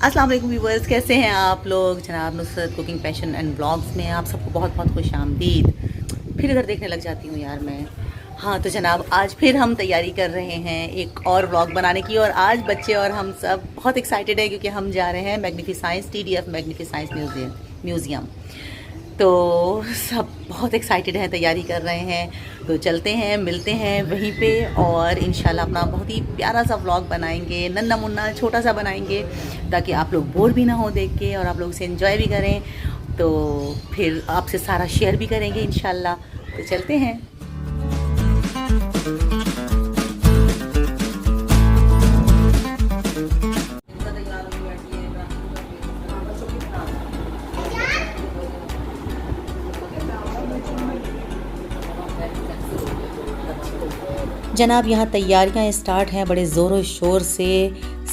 अस्सलाम वालेकुम व्यूवर्स, कैसे हैं आप लोग। जनाब Nusrat cooking passion and blogs में आप सबको बहुत बहुत खुश आमदीद। फिर इधर देखने लग जाती हूँ यार मैं। हाँ तो जनाब आज फिर हम तैयारी कर रहे हैं एक और व्लॉग बनाने की, और आज बच्चे और हम सब बहुत एक्साइटेड हैं क्योंकि हम जा रहे हैं मैग्नीफिसाइंस TDF मैग्नीफिसाइंस म्यूज़ियम। तो सब बहुत एक्साइटेड हैं, तैयारी कर रहे हैं। तो चलते हैं, मिलते हैं वहीं पे, और इंशाल्लाह अपना बहुत ही प्यारा सा व्लॉग बनाएंगे, नन्ना मुन्ना छोटा सा बनाएंगे, ताकि आप लोग बोर भी ना हो देख के और आप लोग इसे एंजॉय भी करें। तो फिर आपसे सारा शेयर भी करेंगे इंशाल्लाह। तो चलते हैं। जनाब यहाँ तैयारियाँ स्टार्ट हैं बड़े ज़ोरों शोर से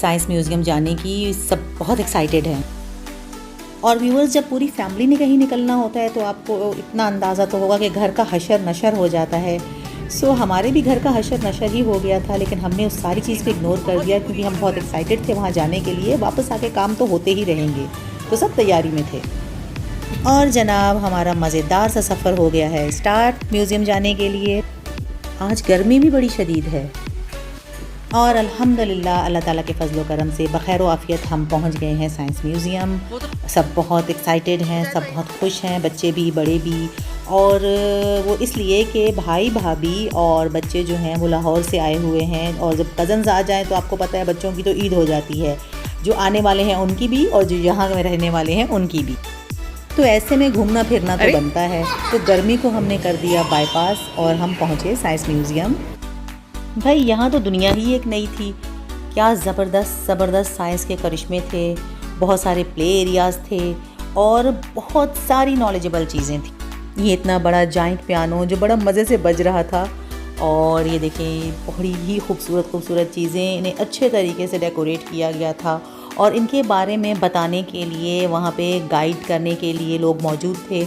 साइंस म्यूज़ियम जाने की। सब बहुत एक्साइटेड हैं। और व्यूअर्स, जब पूरी फैमिली ने कहीं निकलना होता है तो आपको इतना अंदाज़ा तो होगा कि घर का हशर नशर हो जाता है। सो हमारे भी घर का हशर नशर ही हो गया था, लेकिन हमने उस सारी चीज़ को इग्नोर कर दिया क्योंकि हम बहुत एक्साइटेड थे वहाँ जाने के लिए। वापस आके काम तो होते ही रहेंगे, तो सब तैयारी में थे। और जनाब हमारा मज़ेदार सा सफ़र हो गया है स्टार्ट म्यूज़ियम जाने के लिए। आज गर्मी भी बड़ी शदीद है, और अल्हम्दुलिल्लाह अल्लाह ताला के फजलो करम से बखैर आफ़ियत हम पहुंच गए हैं साइंस म्यूज़ियम। सब बहुत एक्साइटेड हैं, सब बहुत खुश हैं, बच्चे भी बड़े भी। और वो इसलिए कि भाई भाभी और बच्चे जो हैं वो लाहौर से आए हुए हैं, और जब कज़न्स आ जाएं तो आपको पता है बच्चों की तो ईद हो जाती है, जो आने वाले हैं उनकी भी और जो यहाँ में रहने वाले हैं उनकी भी। तो ऐसे में घूमना फिरना तो बनता है। तो गर्मी को हमने कर दिया बाईपास और हम पहुँचे साइंस म्यूज़ियम। भाई यहाँ तो दुनिया ही एक नई थी। क्या ज़बरदस्त साइंस के करिश्मे थे, बहुत सारे प्ले एरियाज़ थे और बहुत सारी नॉलेजेबल चीज़ें थी। ये इतना बड़ा जाइंट पियानो जो बड़ा मज़े से बज रहा था, और ये देखें बड़ी ही खूबसूरत चीज़ें, इन्हें अच्छे तरीके से डेकोरेट किया गया था। और इनके बारे में बताने के लिए वहाँ पे गाइड करने के लिए लोग मौजूद थे,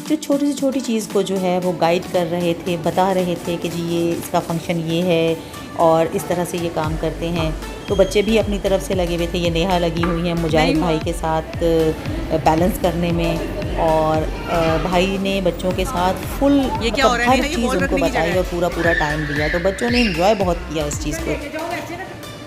जो छोटी से छोटी चीज़ को जो है वो गाइड कर रहे थे, बता रहे थे कि जी ये इसका फंक्शन ये है और इस तरह से ये काम करते हैं। तो बच्चे भी अपनी तरफ से लगे हुए थे। ये नेहा लगी हुई हैं मुजाहिद भाई के साथ बैलेंस करने में, और भाई ने बच्चों के साथ फुल हर चीज़ उनको बताई और पूरा टाइम दिया। तो बच्चों ने एंजॉय बहुत किया इस चीज़ को।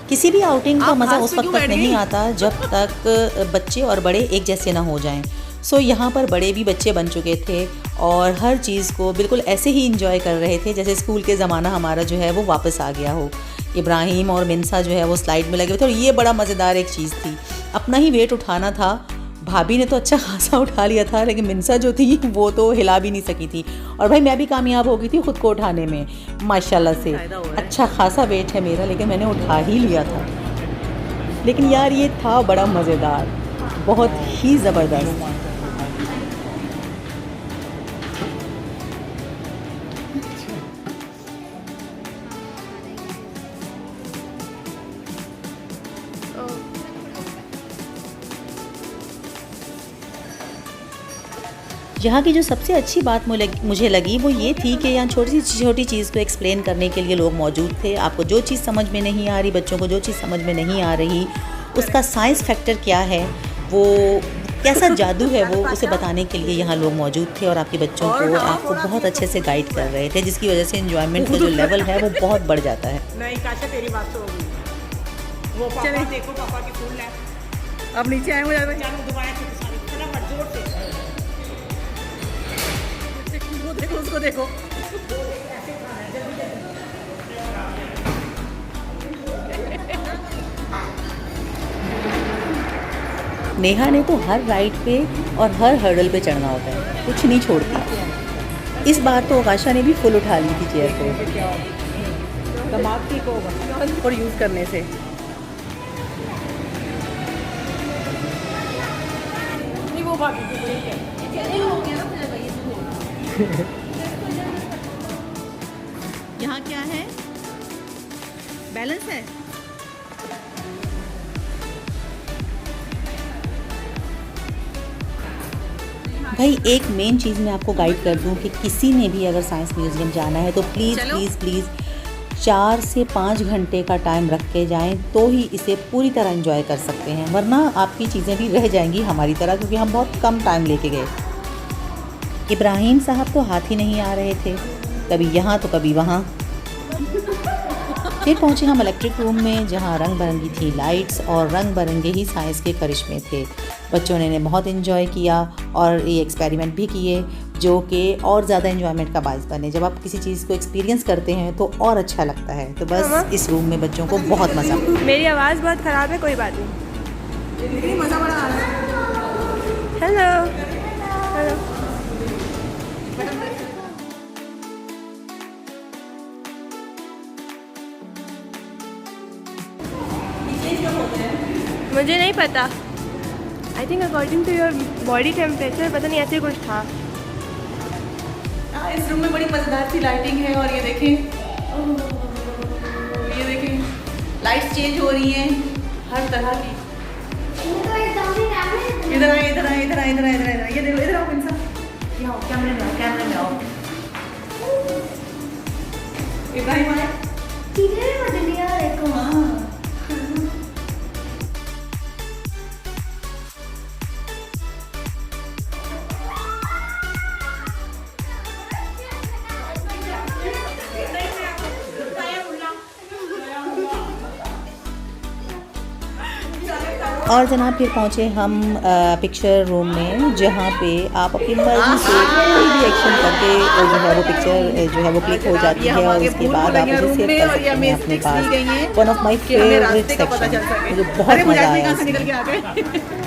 किसी भी आउटिंग का मज़ा उस वक्त तक नहीं आता जब तक बच्चे और बड़े एक जैसे ना हो जाएं। सो यहाँ पर बड़े भी बच्चे बन चुके थे और हर चीज़ को बिल्कुल ऐसे ही इंजॉय कर रहे थे जैसे स्कूल के ज़माना हमारा जो है वो वापस आ गया हो। इब्राहिम और मिनसा जो है वो स्लाइड में लगे हुए थे, और ये बड़ा मज़ेदार एक चीज़ थी। अपना ही वेट उठाना था। भाभी ने तो अच्छा खासा उठा लिया था, लेकिन मिनसा जो थी वो तो हिला भी नहीं सकी थी। और भाई मैं भी कामयाब हो गई थी ख़ुद को उठाने में, माशाल्लाह से। अच्छा खासा वेट है मेरा, लेकिन मैंने उठा ही लिया था। लेकिन यार ये था बड़ा मज़ेदार, बहुत ही ज़बरदस्त। यहाँ की जो सबसे अच्छी बात मुझे लगी वो ये थी कि यहाँ छोटी चीज़ को एक्सप्लेन करने के लिए लोग मौजूद थे। आपको जो चीज़ समझ में नहीं आ रही, बच्चों को जो चीज़ समझ में नहीं आ रही, उसका साइंस फैक्टर क्या है, वो कैसा जादू है, वो उसे बताने के लिए यहाँ लोग मौजूद थे। और आपके बच्चों को आपको बहुत अच्छे से गाइड कर रहे थे, जिसकी वजह से एंजॉयमेंट का जो लेवल है वो बहुत बढ़ जाता है। नहीं काशा, तेरी बात तो होगी। वो पापा देखो, पापा की फूल है। अब नीचे आए हुए देखो, उसको देखो। नेहा ने तो हर राइड पे और हर हर्डल पे चढ़ना होता है, कुछ नहीं छोड़ती। इस बार तो आकाशा ने भी फुल उठा ली थी चेयर को। दिमाग ठीक होगा और यूज़ करने से। नहीं वो यहाँ क्या है? बैलेंस है। भाई एक मेन चीज़ मैं आपको गाइड कर दूं कि किसी ने भी अगर साइंस म्यूज़ियम जाना है तो प्लीज़ 4 से 5 घंटे का टाइम रख के जाएं तो ही इसे पूरी तरह एंजॉय कर सकते हैं, वरना आपकी चीज़ें भी रह जाएंगी हमारी तरह, क्योंकि हम बहुत कम टाइम लेके गए। इब्राहिम साहब तो हाथ ही नहीं आ रहे थे, कभी यहाँ तो कभी वहाँ। फिर पहुँचे हम इलेक्ट्रिक रूम में, जहाँ रंग बिरंगी थी लाइट्स और रंग बिरंगे ही साइंस के करिश्मे थे। बच्चों ने बहुत इन्जॉय किया और ये एक्सपेरिमेंट भी किए, जो कि और ज़्यादा इन्जॉयमेंट का बायस बने। जब आप किसी चीज़ को एक्सपीरियंस करते हैं तो और अच्छा लगता है। तो बस इस रूम में बच्चों को बहुत मज़ा। मेरी आवाज़ बहुत ख़राब है, कोई बात नहीं। मज़ा बड़ा आ रहा है। Hello hello. मुझे नहीं पता, I think according to your body temperature, पता नहीं ऐसे कुछ था। इस रूम में बड़ी मज़ेदार सी लाइटिंग है और ये देखें, ये देखें लाइट्स चेंज हो रही हैं हर तरह की। इधर आए इधर आए इधर आए इधर आए इधर आए, ये देखो इधर आओ इंसान, ये आओ कैमरे में आओ, कैमरे में आओ। इब्राहिम आए हाँ। और जनाब फिर पहुँचे हम पिक्चर रूम में, जहाँ पे आप अपनी मर्जी से कोई भी एक्शन करके जो है वो पिक्चर जो है वो क्लिक हो जाती है और उसके बाद आप उसे सेव कर सकते हैं अपने पास। One of my favourite section, मुझे बहुत मज़ा आया।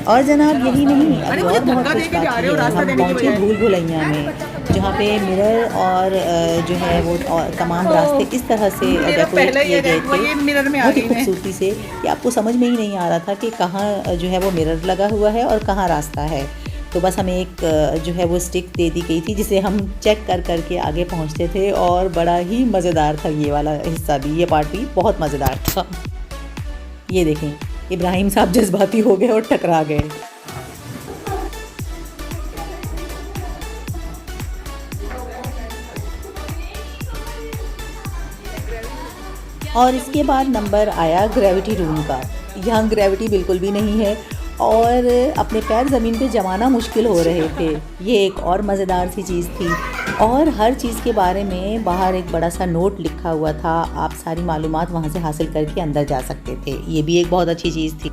और जनाब यही नहीं, अभी और बहुत कुछ बाकी है। हम पहुँचे भूल भुलैया में, जहाँ पे मिरर और जो है वो तमाम रास्ते इस तरह से डेकोरेट किए गए थे बहुत ही खूबसूरती से कि आपको समझ में ही नहीं आ रहा था कि कहाँ जो है वो मिरर लगा हुआ है और कहाँ रास्ता है। तो बस हमें एक जो है वो स्टिक दे दी गई थी, जिसे हम चेक कर करके आगे पहुँचते थे और बड़ा ही मज़ेदार था ये वाला हिस्सा भी, ये पार्ट भी बहुत मज़ेदार था। ये देखें इब्राहिम साहब जज्बाती हो गए और टकरा गए। और इसके बाद नंबर आया ग्रेविटी रूम का। यहाँ ग्रेविटी बिल्कुल भी नहीं है और अपने पैर ज़मीन पे जमाना मुश्किल हो रहे थे। ये एक और मज़ेदार सी चीज़ थी और हर चीज़ के बारे में बाहर एक बड़ा सा नोट लिखा हुआ था, आप सारी मालूमात वहाँ से हासिल करके अंदर जा सकते थे। ये भी एक बहुत अच्छी चीज़ थी।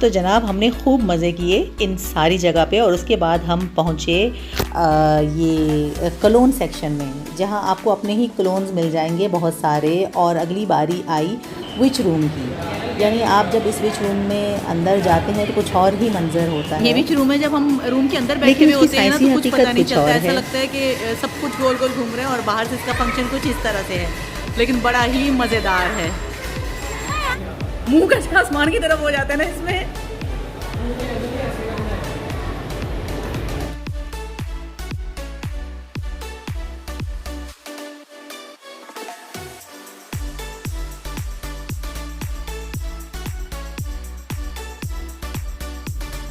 तो जनाब हमने खूब मज़े किए इन सारी जगह पे और उसके बाद हम पहुँचे ये कलोन सेक्शन में, जहाँ आपको अपने ही कलोन्स मिल जाएंगे बहुत सारे। और अगली बारी आई विच रूम की, यानी आप जब इस विच रूम में अंदर जाते हैं तो कुछ और ही मंजर होता है। ये विच रूम है, जब हम रूम के अंदर बैठे हुए होते हैं ना तो कुछ पता नहीं चलता, ऐसा लगता है कि सब कुछ गोल गोल घूम रहे हैं और बाहर से इसका फंक्शन कुछ इस तरह से है, लेकिन बड़ा ही मज़ेदार है। मुंह का आसमान की तरफ हो जाता है ना इसमें।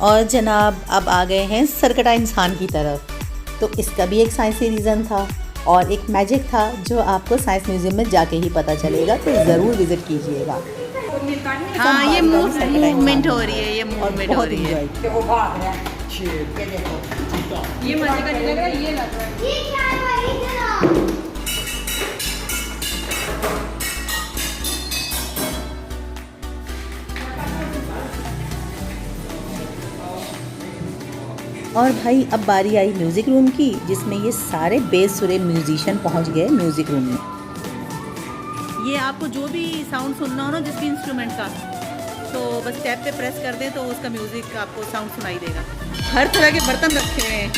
और जनाब अब आ गए हैं सरकटा इंसान की तरफ। तो इसका भी एक साइंसी रीज़न था और एक मैजिक था जो आपको साइंस म्यूज़ियम में जाके ही पता चलेगा, तो ज़रूर विज़िट कीजिएगा। हाँ ये मूवमेंट हो रही है, ये मूवमेंट हो रही है। ये मजे का नहीं लग रहा है, ये लग रहा है। और भाई अब बारी आई म्यूज़िक रूम की, जिसमें ये सारे बेसुरे म्यूजिशियन पहुंच गए म्यूज़िक रूम में। ये आपको जो भी साउंड सुनना हो ना जिस भी इंस्ट्रूमेंट का, तो बस टैप पे प्रेस कर दें तो उसका म्यूज़िक आपको साउंड सुनाई देगा। हर तरह के बर्तन रखे हुए हैं।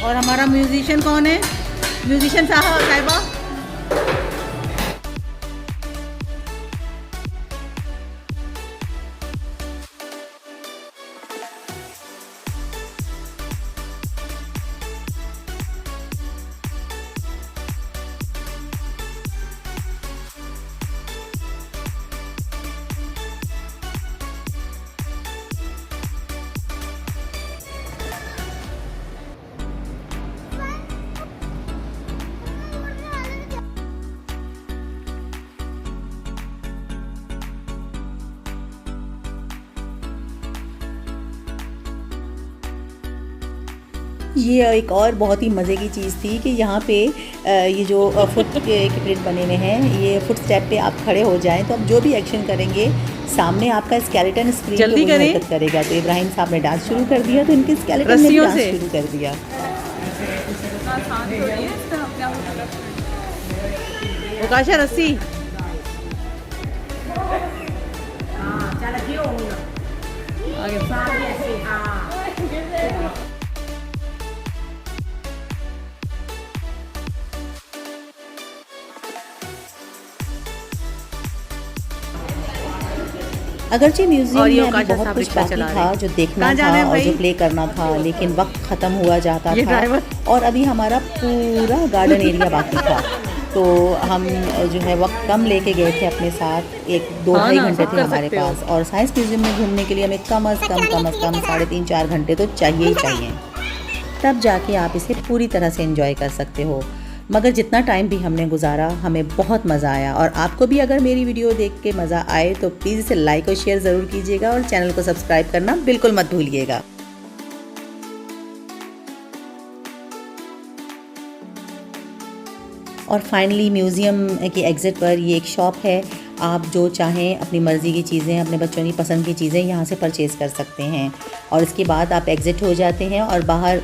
और हमारा म्यूजिशियन कौन है? म्यूजिशियन साहिबा। ये एक और बहुत ही मज़े की चीज़ थी कि यहाँ पे ये जो फुट के प्रिंट बने हुए हैं, ये फुट स्टेप पे आप खड़े हो जाएं तो आप जो भी एक्शन करेंगे सामने आपका स्केलेटन स्क्रीन पे वही हरकत करेगा। तो इब्राहिम साहब ने डांस शुरू कर दिया, तो इनके स्केलेटन ने भी डांस शुरू कर दिया। ओकाशा रस्सी अगरचे म्यूजियम में अभी बहुत कुछ बाकी था जो देखना था और जो प्ले करना था, लेकिन वक्त ख़त्म हुआ जाता था और अभी हमारा पूरा गार्डन एरिया बाकी था। तो हम जो है वक्त कम लेके गए थे अपने साथ, 1-2 घंटे थे हमारे पास, और साइंस म्यूजियम में घूमने के लिए हमें कम अज़ कम 3.5-4 घंटे तो चाहिए ही चाहिए, तब जाके आप इसे पूरी तरह से एंजॉय कर सकते हो। मगर जितना टाइम भी हमने गुजारा हमें बहुत मज़ा आया, और आपको भी अगर मेरी वीडियो देख के मज़ा आए तो प्लीज़ इसे लाइक और शेयर ज़रूर कीजिएगा और चैनल को सब्सक्राइब करना बिल्कुल मत भूलिएगा। और फाइनली म्यूज़ियम की एग्ज़िट पर ये एक शॉप है, आप जो चाहें अपनी मर्ज़ी की चीज़ें, अपने बच्चों की पसंद की चीज़ें यहाँ से परचेज़ कर सकते हैं। और इसके बाद आप एग्ज़िट हो जाते हैं और बाहर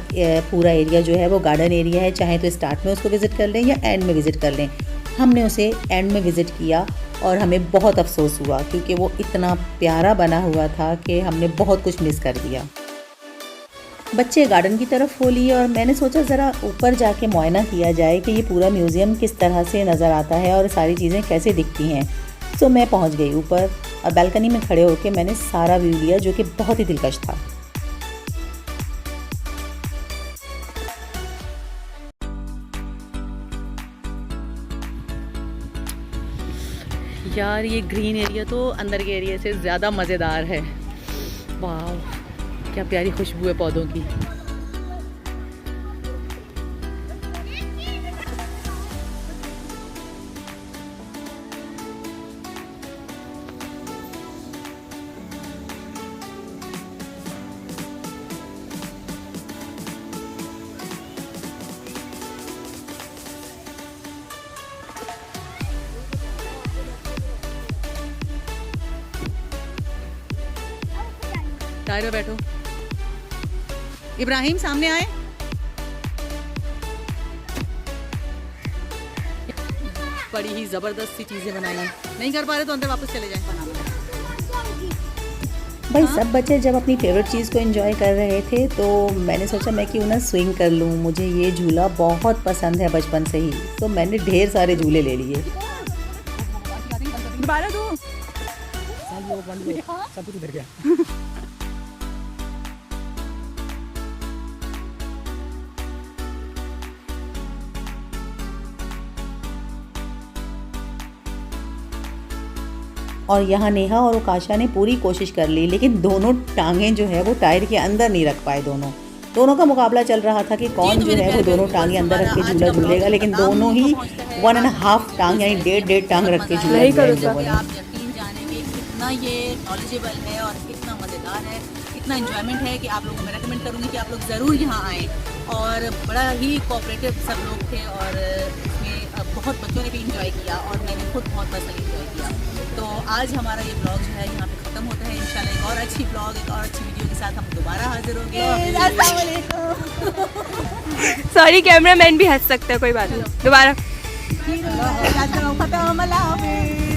पूरा एरिया जो है वो गार्डन एरिया है, चाहे तो स्टार्ट में उसको विज़िट कर लें या एंड में विज़िट कर लें। हमने उसे एंड में विज़िट किया और हमें बहुत अफसोस हुआ क्योंकि वो इतना प्यारा बना हुआ था कि हमने बहुत कुछ मिस कर दिया। बच्चे गार्डन की तरफ हो लिए और मैंने सोचा ज़रा ऊपर जाके मुआयना किया जाए कि ये पूरा म्यूज़ियम किस तरह से नज़र आता है और सारी चीज़ें कैसे दिखती हैं। तो मैं पहुंच गई ऊपर और बालकनी में खड़े होकर मैंने सारा व्यू लिया जो कि बहुत ही दिलकश था। यार ये ग्रीन एरिया तो अंदर के एरिया से ज़्यादा मज़ेदार है। वाह क्या प्यारी खुशबू है पौधों की। टायरो बैठो, इब्राहिम सामने आए। बड़ी ही जबरदस्त सी चीजें बनाई हैं, नहीं कर पा रहे तो अंदर वापस चले जाएं। भाई सब बच्चे जब अपनी फेवरेट चीज़ को एंजॉय कर रहे थे तो मैंने सोचा मैं क्यों ना स्विंग कर लूँ। मुझे ये झूला बहुत पसंद है बचपन से ही, तो मैंने ढेर सारे झूले ले लिए। दोबारा दो सब कुछ उधर गया। और यहाँ नेहा और ओकाशा ने पूरी कोशिश कर ली, लेकिन दोनों टांगें जो है वो टायर के अंदर नहीं रख पाए। दोनों का मुकाबला चल रहा था कि कौन जो है वो दोनों टांगे अंदर रख के झूला झूलेगा, लेकिन दोनों ही 1.5 टांग यानी 1.5 टांग रख के झूला झूले। आप यकीन जानेंगे कितना ये नॉलेजेबल है और कितना मज़ेदार है, इतना एंजॉयमेंट है कि आप लोगों को मैं रेकमेंड करूँगी कि आप लोग ज़रूर यहाँ आएँ। और बड़ा ही कोऑपरेटिव सब लोग थे और इसमें बहुत बच्चों ने भी इंजॉय किया और मैंने खुद बहुत पर्सनली इंजॉय किया। तो आज हमारा ये ब्लॉग जो है यहाँ पे ख़त्म होता है। इंशाल्लाह एक और अच्छी ब्लॉग, एक और अच्छी वीडियो के साथ हम दोबारा हाजिर होंगे। सॉरी कैमरामैन भी हंस सकते हैं, कोई बात नहीं। दोबारा